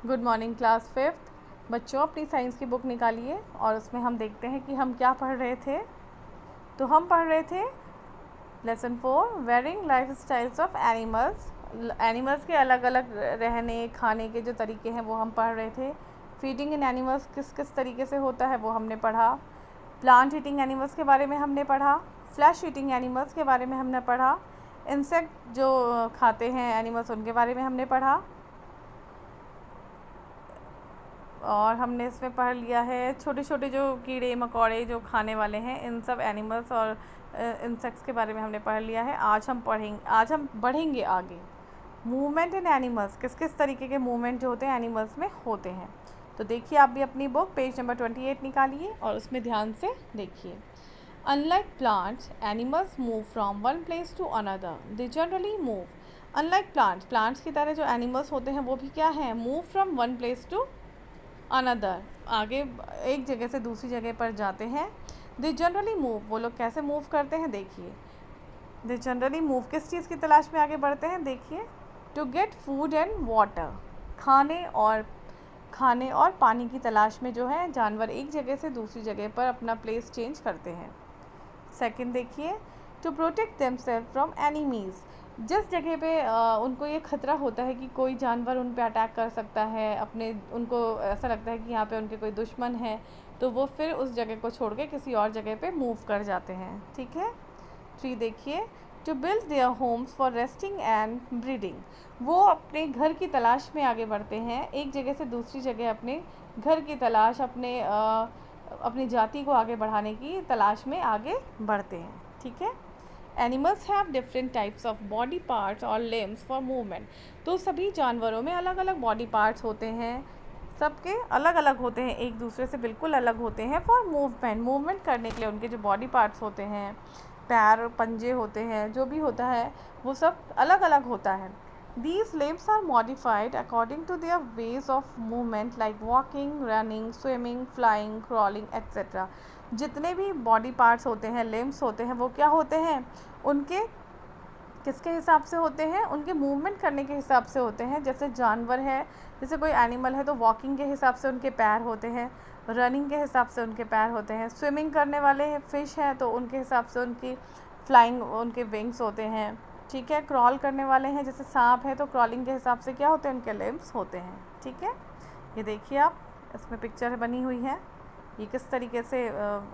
Good morning class fifth. बच्चों अपनी science की बुक निकालिए और उसमें हम देखते हैं कि हम क्या पढ़ रहे थे। तो हम पढ़ रहे थे lesson 4 varying lifestyles of animals. Animals के अलग अलग रहने खाने के जो तरीके हैं वो हम पढ़ रहे थे। फीडिंग इन एनिमल्स किस किस तरीके से होता है वो हमने पढ़ा। प्लांट ईटिंग एनिमल्स के बारे में हमने पढ़ा। फ्लैश ईटिंग एनिमल्स के बारे में हमने पढ़ा। इंसेक्ट जो खाते हैं एनिमल्स उनके बारे में हमने पढ़ा। और हमने इसमें पढ़ लिया है छोटे छोटे जो कीड़े मकोड़े जो खाने वाले हैं, इन सब एनिमल्स और इंसेक्ट्स के बारे में हमने पढ़ लिया है। आज हम बढ़ेंगे आगे। मूवमेंट इन एनिमल्स, किस किस तरीके के मूवमेंट जो होते हैं एनिमल्स में होते हैं। तो देखिए आप भी अपनी बुक पेज नंबर 28 निकालिए और उसमें ध्यान से देखिए। Unlike plants, animals move from one place to another, they generally move. Unlike plants की तरह जो एनिमल्स होते हैं वो भी क्या हैं, move from one place to another, आगे एक जगह से दूसरी जगह पर जाते हैं। दे जनरली मूव, वो लोग कैसे मूव करते हैं देखिए। दे जनरली मूव किस चीज़ की तलाश में आगे बढ़ते हैं देखिए। To get food and water, खाने और पानी की तलाश में जो है जानवर एक जगह से दूसरी जगह पर अपना प्लेस चेंज करते हैं। सेकंड देखिए, to protect themself from enemies, जिस जगह पे उनको ये खतरा होता है कि कोई जानवर उन पे अटैक कर सकता है, उनको ऐसा लगता है कि यहाँ पे उनके कोई दुश्मन है, तो वो फिर उस जगह को छोड़ के किसी और जगह पे मूव कर जाते हैं। ठीक है। 3 देखिए, to build their homes for resting and breeding, वो अपने घर की तलाश में आगे बढ़ते हैं, एक जगह से दूसरी जगह अपने घर की तलाश, अपनी जाति को आगे बढ़ाने की तलाश में आगे बढ़ते हैं। ठीक है। Animals have different types of body parts और लिम्स फॉर मूवमेंट, तो सभी जानवरों में अलग अलग बॉडी पार्ट्स होते हैं, सबके अलग अलग होते हैं, एक दूसरे से बिल्कुल अलग होते हैं। फॉर मूवमेंट करने के लिए उनके जो बॉडी पार्ट्स होते हैं, पैर पंजे होते हैं, जो भी होता है वो सब अलग अलग होता है। These limbs are modified according to their ways of movement like walking, running, swimming, flying, crawling, etc. जितने भी बॉडी पार्ट्स होते हैं, लिम्स होते हैं, वो क्या होते हैं, उनके किसके हिसाब से होते हैं, उनके मूवमेंट करने के हिसाब से होते हैं। जैसे जानवर है, जैसे कोई एनिमल है तो वॉकिंग के हिसाब से उनके पैर होते हैं, रनिंग के हिसाब से उनके पैर होते हैं, स्विमिंग करने वाले फिश हैं तो उनके हिसाब से उनकी फ्लाइंग, उनके विंग्स होते हैं। ठीक है। क्रॉल करने वाले हैं जैसे सांप है तो क्रॉलिंग के हिसाब से क्या होते हैं, उनके लिम्स होते हैं। ठीक है। ये देखिए आप, इसमें पिक्चर बनी हुई है, ये किस तरीके से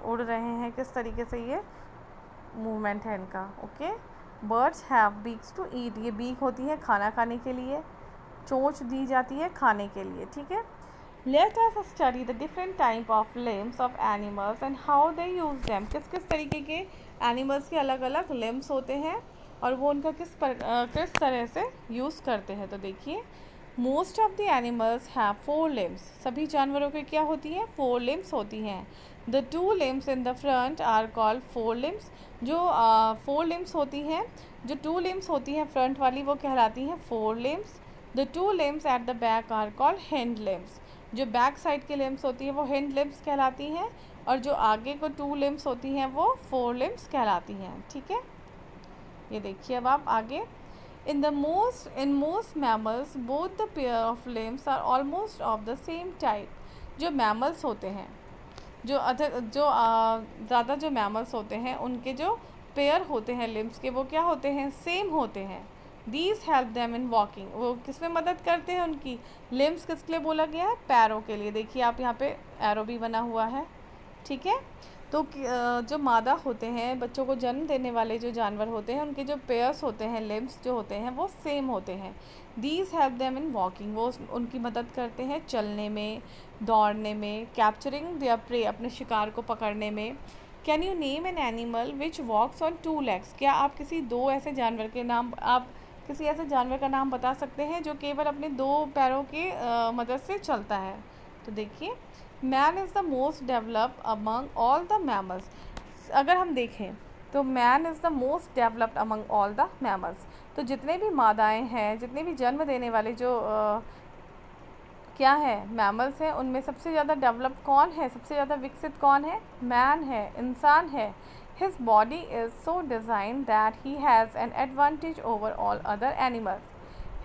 उड़ रहे हैं, किस तरीके से ये मूवमेंट है इनका। Okay. Birds have beaks to eat, ये बीक होती है खाना खाने के लिए, चोंच दी जाती है खाने के लिए। ठीक है। Let us study the different type of limbs of animals and how they use them, किस किस तरीके के एनिमल्स के अलग अलग लिम्स होते हैं और वो उनका किस तरह से यूज़ करते हैं। तो देखिए, most of the animals have 4 limbs, सभी जानवरों के क्या होती है, 4 लिम्स होती हैं। The 2 limbs in the front are called 4 limbs, जो 4 लिम्स होती हैं, जो 2 लिम्स होती हैं फ्रंट वाली वो कहलाती हैं 4 limbs. The 2 limbs at the back are called hind limbs, जो बैक साइड की लिम्स होती हैं वो हिंड लिम्स कहलाती हैं, और जो आगे को 2 लिम्स होती हैं वो 4 लिम्स कहलाती हैं। ठीक है। ये देखिए अब आप आगे, in most mammals both the pair of limbs are almost of the same type, जो मैमल्स होते हैं, ज़्यादा जो मैमल्स होते हैं उनके जो पेयर होते हैं लिम्स के वो क्या होते हैं, सेम होते हैं। These help them in walking, वो किस में मदद करते हैं, उनकी लिम्स किसके लिए बोला गया है, पैरों के लिए। देखिए आप यहाँ पे एरो भी बना हुआ है। ठीक है। तो जो मादा होते हैं, बच्चों को जन्म देने वाले जो जानवर होते हैं, उनके जो पेयर्स होते हैं, लिम्स जो होते हैं वो सेम होते हैं। These help them in walking, वो उनकी मदद करते हैं चलने में, दौड़ने में, कैप्चरिंग देयर प्रे, अपने शिकार को पकड़ने में। Can you name an animal which walks on 2 legs, क्या आप किसी ऐसे जानवर का नाम बता सकते हैं जो केवल अपने 2 पैरों की मदद से चलता है। तो देखिए, man is the most developed among all the mammals, अगर हम देखें तो man is the most developed among all the mammals, तो जितने भी मादाएं हैं, जितने भी जन्म देने वाले जो क्या है मैमल्स हैं, उनमें सबसे ज़्यादा डेवलप्ड कौन है, सबसे ज़्यादा विकसित कौन है, मैन है, इंसान है। His body is so design that he has an advantage over all other animals,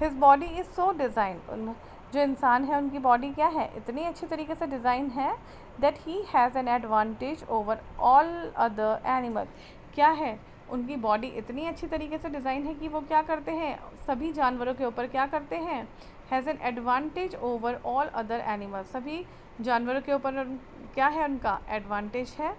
his body is so design, जो इंसान है उनकी बॉडी क्या है, इतनी अच्छी तरीके से डिज़ाइन है that he has an advantage over all other animal. क्या है, उनकी बॉडी इतनी अच्छी तरीके से डिज़ाइन है कि वो क्या करते हैं, सभी जानवरों के ऊपर क्या करते हैं, has an advantage over all other animal, सभी जानवरों के ऊपर क्या है, उनका एडवांटेज है।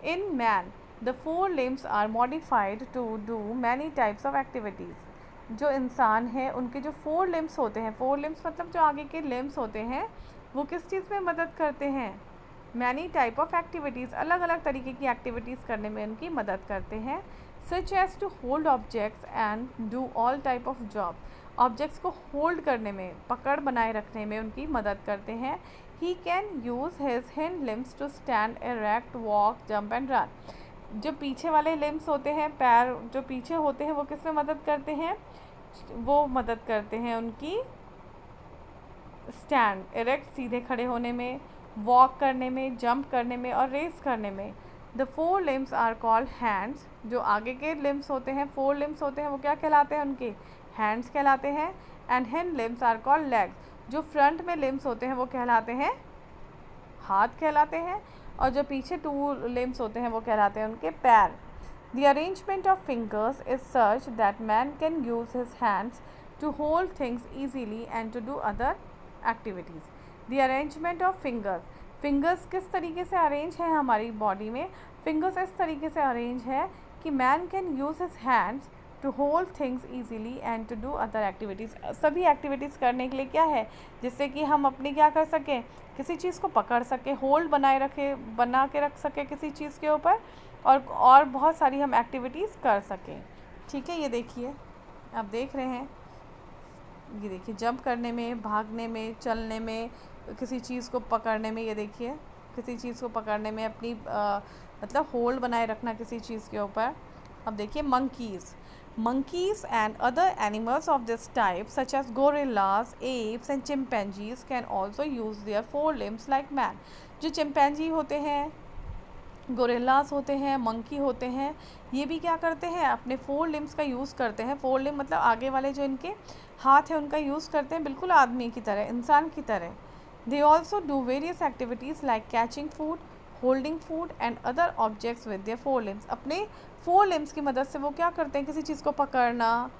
In man the 4 limbs are modified to do many types of activities. जो इंसान है उनके जो 4 limbs होते हैं, 4 limbs मतलब जो आगे के limbs होते हैं, वो किस चीज़ में मदद करते हैं, मैनी टाइप ऑफ एक्टिविटीज़, अलग अलग तरीके की एक्टिविटीज़ करने में उनकी मदद करते हैं। Such as to hold objects and do all type of job, objects को होल्ड करने में, पकड़ बनाए रखने में उनकी मदद करते हैं। He can use his hind limbs to stand, erect, walk, jump and run. जो पीछे वाले लिम्स होते हैं, पैर जो पीछे होते हैं, वो किस में मदद करते हैं, वो मदद करते हैं उनकी स्टैंड, इरेक्ट, सीधे खड़े होने में, वॉक करने में, जंप करने में और रेस करने में। The 4 limbs are called hands. जो आगे के लिम्स होते हैं, 4 limbs होते हैं, वो क्या कहलाते हैं, उनके हैंड्स कहलाते हैं। And hind limbs are called legs. जो फ्रंट में लिम्स होते हैं वो कहलाते हैं हाथ कहलाते हैं, और जो पीछे 2 limbs होते हैं वो कहलाते हैं उनके पैर। The arrangement of fingers is such that man can use his hands to hold things easily and to do other activities. The arrangement of fingers, fingers किस तरीके से अरेंज है हमारी बॉडी में, फिंगर्स इस तरीके से अरेंज है कि man can use his hands to hold things easily and to do other activities. सभी एक्टिविटीज़ करने के लिए क्या है, जिससे कि हम अपनी क्या कर सकें, किसी चीज़ को पकड़ सकें, होल्ड बना के रख सकें किसी चीज़ के ऊपर, और बहुत सारी हम एक्टिविटीज़ कर सकें। ठीक है, ये देखिए आप देख रहे हैं, ये देखिए जंप करने में, भागने में, चलने में, किसी चीज़ को पकड़ने में, ये देखिए किसी चीज़ को पकड़ने में अपनी मतलब होल्ड बनाए रखना किसी चीज़ के ऊपर। अब देखिए monkeys and other animals of this type such as gorillas, apes and chimpanzees can also use their 4 limbs like man। जो चिंपैंजी होते हैं, गोरिल्लास होते हैं, मंकी होते हैं, ये भी क्या करते हैं, अपने 4 limbs का यूज़ करते हैं। 4 limb मतलब आगे वाले जो इनके हाथ है उनका यूज़ करते हैं, बिल्कुल आदमी की तरह, इंसान की तरह। They also do various activities like catching food, holding food and other objects with their 4 limbs। अपने 4 limbs की मदद से वो क्या करते हैं, किसी चीज़ को पकड़ना,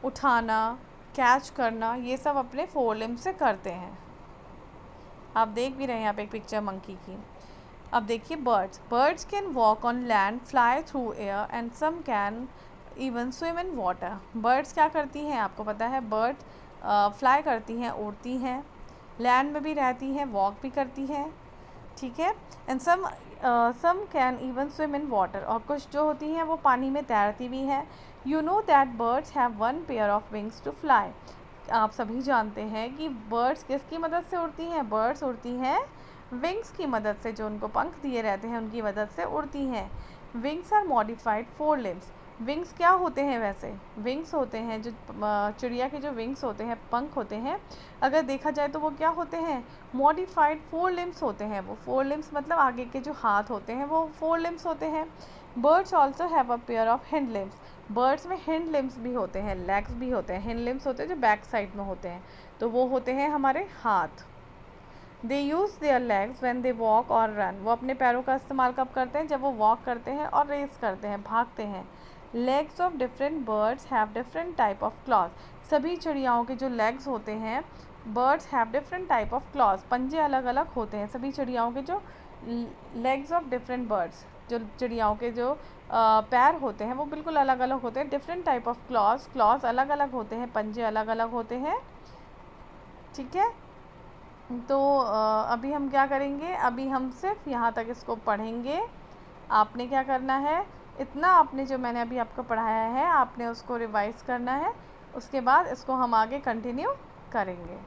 उठाना, कैच करना, ये सब अपने 4 limbs से करते हैं। आप देख भी रहे हैं यहाँ पे एक पिक्चर मंकी की। अब देखिए birds can walk on land, fly through air and some can even swim in water. Birds क्या करती हैं, आपको पता है बर्ड फ्लाई करती हैं, उड़ती हैं, लैंड में भी रहती हैं, वॉक भी करती हैं, ठीक है। And some can even swim in water, और कुछ जो होती हैं वो पानी में तैरती भी हैं। You know that birds have 1 pair of wings to fly. आप सभी जानते हैं कि बर्ड्स किसकी मदद से उड़ती हैं, बर्ड्स उड़ती हैं विंग्स की मदद से, जो उनको पंख दिए रहते हैं उनकी मदद से उड़ती हैं। Wings are modified 4 limbs। Wings क्या होते हैं, वैसे विंग्स होते हैं जो चिड़िया के जो विंग्स होते हैं, पंख होते हैं, अगर देखा जाए तो वो क्या होते हैं, मॉडिफाइड 4 limbs होते हैं। वो 4 limbs मतलब आगे के जो हाथ होते हैं वो 4 limbs होते हैं। Birds also have a pair of hind limbs. Birds में हिंड लिम्स भी होते हैं, लेग्स भी होते हैं। हिंड लिम्स होते हैं जो बैक साइड में होते हैं, तो वो होते हैं हमारे हाथ। They use their legs when they walk और रन। वो अपने पैरों का इस्तेमाल कब करते हैं, जब वो वॉक करते हैं और रेस करते हैं, भागते हैं। Legs of different birds have different type of clause. सभी चिड़ियाओं के जो लेग्स होते हैं, birds have different type of clause, पंजे अलग अलग होते हैं। सभी चिड़ियाओं के जो लेग्स ऑफ डिफरेंट बर्ड्स, जो चिड़ियाओं के जो पैर होते हैं वो बिल्कुल अलग अलग होते हैं। डिफरेंट टाइप ऑफ क्लॉज अलग अलग होते हैं, पंजे अलग अलग होते हैं, ठीक है। तो अभी हम क्या करेंगे, अभी हम सिर्फ यहाँ तक इसको पढ़ेंगे। आपने क्या करना है, इतना आपने जो मैंने अभी आपको पढ़ाया है आपने उसको रिवाइज़ करना है, उसके बाद इसको हम आगे कंटिन्यू करेंगे।